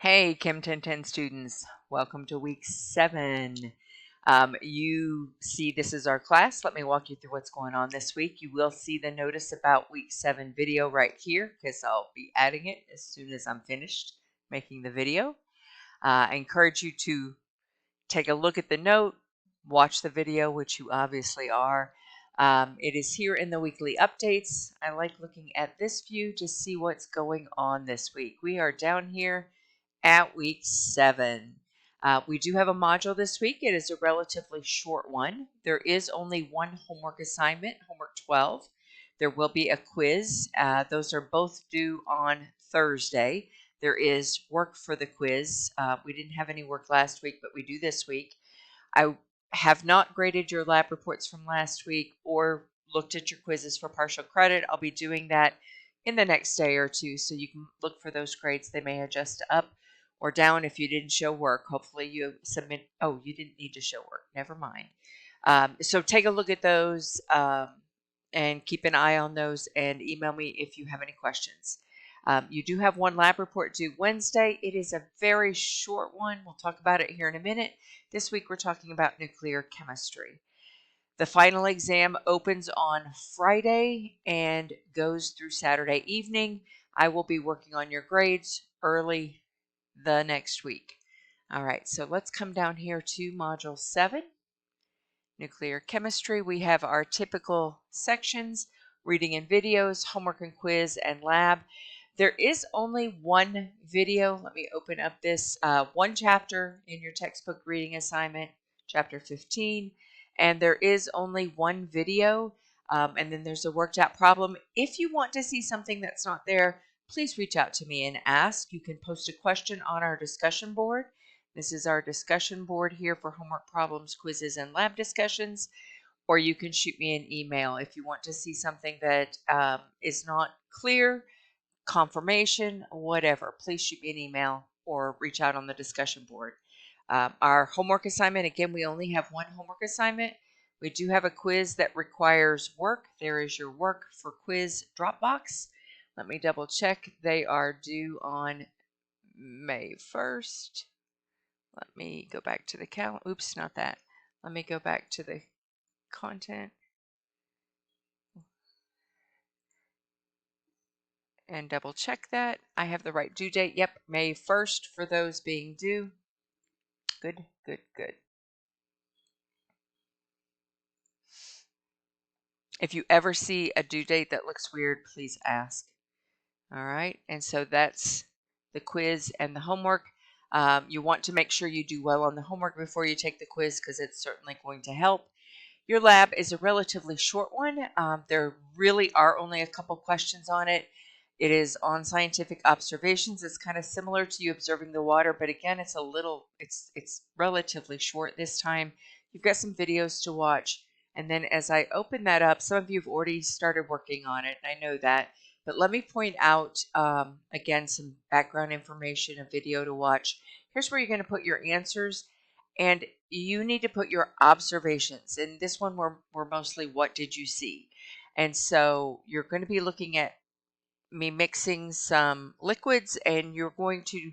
Hey, Chem 1010 students, welcome to week 7. You see this is our class. Let me walk you through what's going on this week. You will see the notice about week 7 video right here because I'll be adding it as soon as I'm finished making the video. I encourage you to take a look at the note, watch the video, which you obviously are. It is here in the weekly updates. I like looking at this view to see what's going on this week. We are down here at week 7. We do have a module this week. It is a relatively short one. There is only one homework assignment, homework 12. There will be a quiz. Those are both due on Thursday. There is work for the quiz. We didn't have any work last week, but we do this week. I have not graded your lab reports from last week or looked at your quizzes for partial credit. I'll be doing that in the next day or two, so you can look for those grades. They may adjust up or down if you didn't show work. Hopefully you submit. Oh, you didn't need to show work. Never mind. So take a look at those and keep an eye on those and email me if you have any questions. You do have one lab report due Wednesday. It is a very short one. We'll talk about it here in a minute. This week we're talking about nuclear chemistry. The final exam opens on Friday and goes through Saturday evening. I will be working on your grades early the next week. All right, so let's come down here to Module 7, Nuclear Chemistry. We have our typical sections, reading and videos, homework and quiz, and lab. There is only one video. Let me open up this one chapter in your textbook reading assignment, chapter 15, and there is only one video, and then there's a worked out problem. If you want to see something that's not there, please reach out to me and ask. You can post a question on our discussion board. This is our discussion board here for homework problems, quizzes, and lab discussions. Or you can shoot me an email if you want to see something that is not clear, confirmation, whatever. Please shoot me an email or reach out on the discussion board. Our homework assignment, again, we only have one homework assignment. We do have a quiz that requires work. There is your work for quiz Dropbox. Let me double check. They are due on May 1st. Let me go back to the calendar. Oops, not that. Let me go back to the content and double check that. I have the right due date. Yep, May 1st for those being due. Good, good, good. If you ever see a due date that looks weird, please ask. All right, and so that's the quiz and the homework. You want to make sure you do well on the homework before you take the quiz because it's certainly going to help. Your lab is a relatively short one. There really are only a couple questions on it. It is on scientific observations. It's kind of similar to you observing the water, but again, it's relatively short this time. You've got some videos to watch. And then as I open that up, some of you have already started working on it. I know that. But let me point out, again, some background information, a video to watch. Here's where you're going to put your answers. And you need to put your observations. In this one, we're mostly what did you see? And so you're going to be looking at me mixing some liquids, and you're going to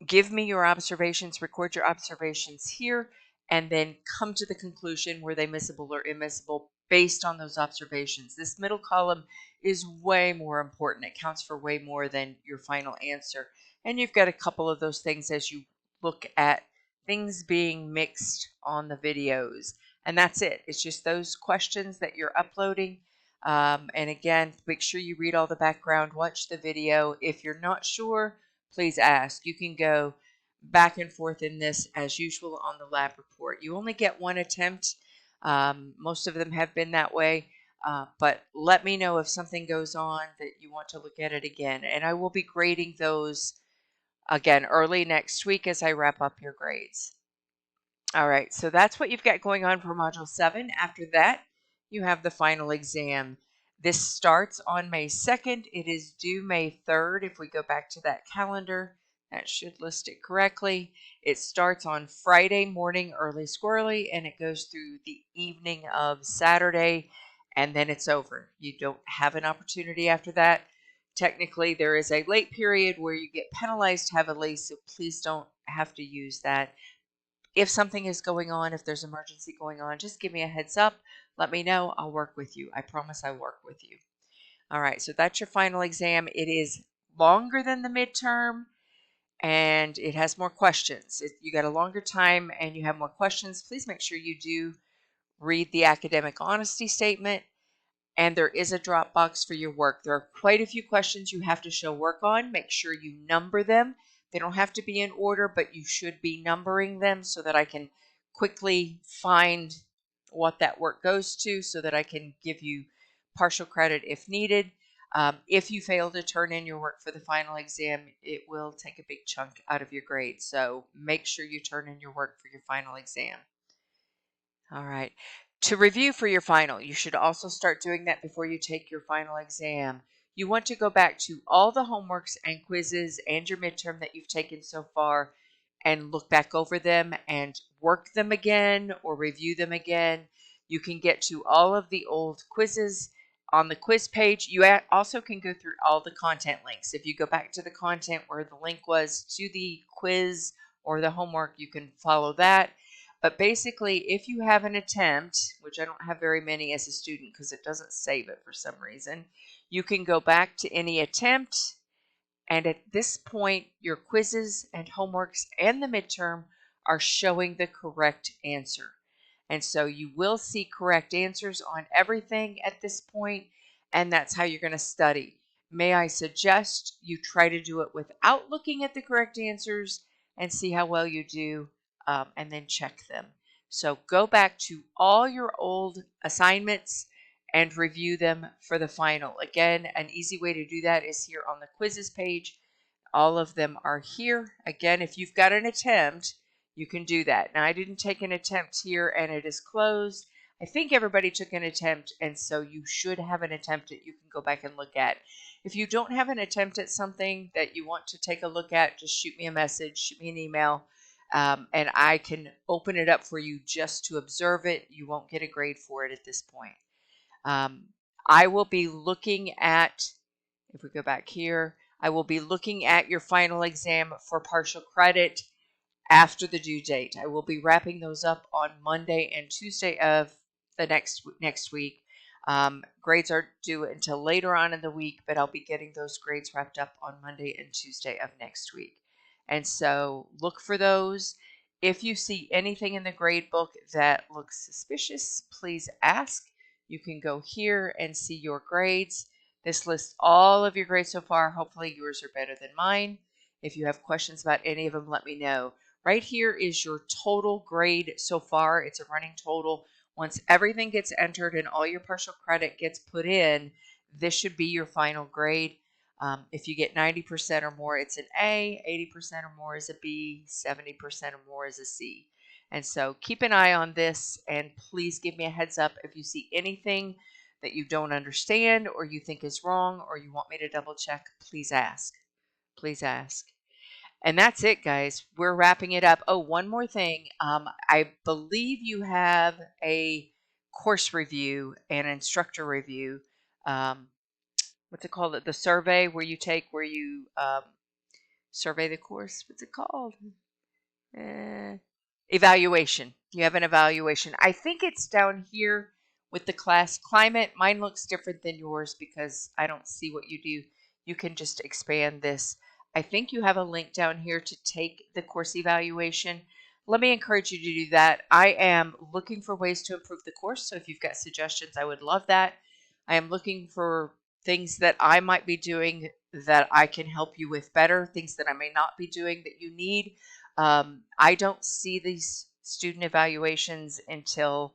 give me your observations, record your observations here, and then come to the conclusion were they miscible or immiscible based on those observations. This middle column is way more important. It counts for way more than your final answer. And you've got a couple of those things as you look at things being mixed on the videos. And that's it. It's just those questions that you're uploading. And again, make sure you read all the background, watch the video. If you're not sure, please ask. You can go back and forth in this as usual on the lab report. You only get one attempt. Most of them have been that way. But let me know if something goes on that you want to look at it again. And I will be grading those again early next week as I wrap up your grades. All right, so that's what you've got going on for Module 7. After that, you have the final exam. This starts on May 2nd. It is due May 3rd. If we go back to that calendar, that should list it correctly. It starts on Friday morning early squirrely, and it goes through the evening of Saturday, and then it's over. You don't have an opportunity after that Technically, there is a late period where you get penalized heavily, so please don't have to use that. If something is going on, if there's emergency going on, just give me a heads up. Let me know. I'll work with you. I promise I'll work with you. All right, so that's your final exam. It is longer than the midterm and it has more questions. You got a longer time and you have more questions. Please make sure you do read the academic honesty statement, and there is a drop box for your work. There are quite a few questions you have to show work on. Make sure you number them. They don't have to be in order, but you should be numbering them so that I can quickly find what that work goes to so that I can give you partial credit if needed. If you fail to turn in your work for the final exam, it will take a big chunk out of your grade. So make sure you turn in your work for your final exam. All right. To review for your final, you should also start doing that before you take your final exam. You want to go back to all the homeworks and quizzes and your midterm that you've taken so far and look back over them and work them again or review them again. You can get to all of the old quizzes on the quiz page. You also can go through all the content links. If you go back to the content where the link was to the quiz or the homework, you can follow that. But basically, if you have an attempt, which I don't have very many as a student because it doesn't save it for some reason, you can go back to any attempt, and at this point, your quizzes and homeworks and the midterm are showing the correct answer. And so you will see correct answers on everything at this point, and that's how you're going to study. May I suggest you try to do it without looking at the correct answers and see how well you do, and then check them. So go back to all your old assignments and review them for the final. Again, an easy way to do that is here on the quizzes page. All of them are here. Again, if you've got an attempt, you can do that. Now, I didn't take an attempt here and it is closed. I think everybody took an attempt, and so you should have an attempt that you can go back and look at. If you don't have an attempt at something that you want to take a look at, just shoot me a message, shoot me an email, and I can open it up for you just to observe it. You won't get a grade for it at this point. I will be looking at, if we go back here, I will be looking at your final exam for partial credit after the due date. I will be wrapping those up on Monday and Tuesday of the next week. Grades aren't due until later on in the week, but I'll be getting those grades wrapped up on Monday and Tuesday of next week. And so look for those. If you see anything in the grade book that looks suspicious, please ask. You can go here and see your grades. This lists all of your grades so far. Hopefully yours are better than mine. If you have questions about any of them, let me know. Right here is your total grade so far. It's a running total. Once everything gets entered and all your partial credit gets put in, this should be your final grade. If you get 90% or more, it's an A, 80% or more is a B, 70% or more is a C. And so keep an eye on this, and please give me a heads up if you see anything that you don't understand or you think is wrong or you want me to double check. Please ask. Please ask. And that's it, guys. We're wrapping it up. Oh, one more thing. I believe you have a course review and instructor review. What's it called? The survey where you survey the course. What's it called? Evaluation. You have an evaluation. I think it's down here with the class climate. Mine looks different than yours because I don't see what you do. You can just expand this. I think you have a link down here to take the course evaluation. Let me encourage you to do that. I am looking for ways to improve the course, so if you've got suggestions, I would love that. I am looking for things that I might be doing that I can help you with better, things that I may not be doing that you need. I don't see these student evaluations until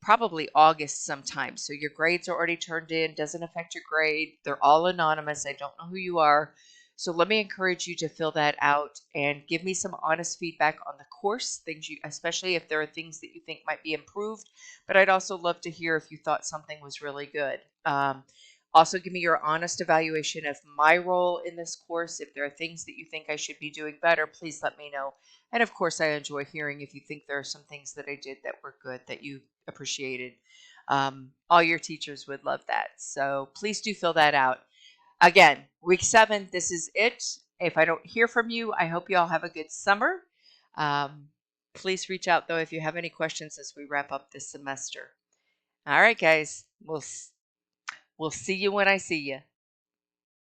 probably August sometime. So your grades are already turned in, doesn't affect your grade. They're all anonymous. I don't know who you are. So let me encourage you to fill that out and give me some honest feedback on the course, things you, especially if there are things that you think might be improved. But I'd also love to hear if you thought something was really good. Also, give me your honest evaluation of my role in this course. If there are things that you think I should be doing better, please let me know. And of course, I enjoy hearing if you think there are some things that I did that were good that you appreciated. All your teachers would love that. So please do fill that out. Again, week 7, this is it. If I don't hear from you, I hope you all have a good summer. Um, Please reach out, though, if you have any questions as we wrap up this semester. All right, guys. We'll see you when I see you.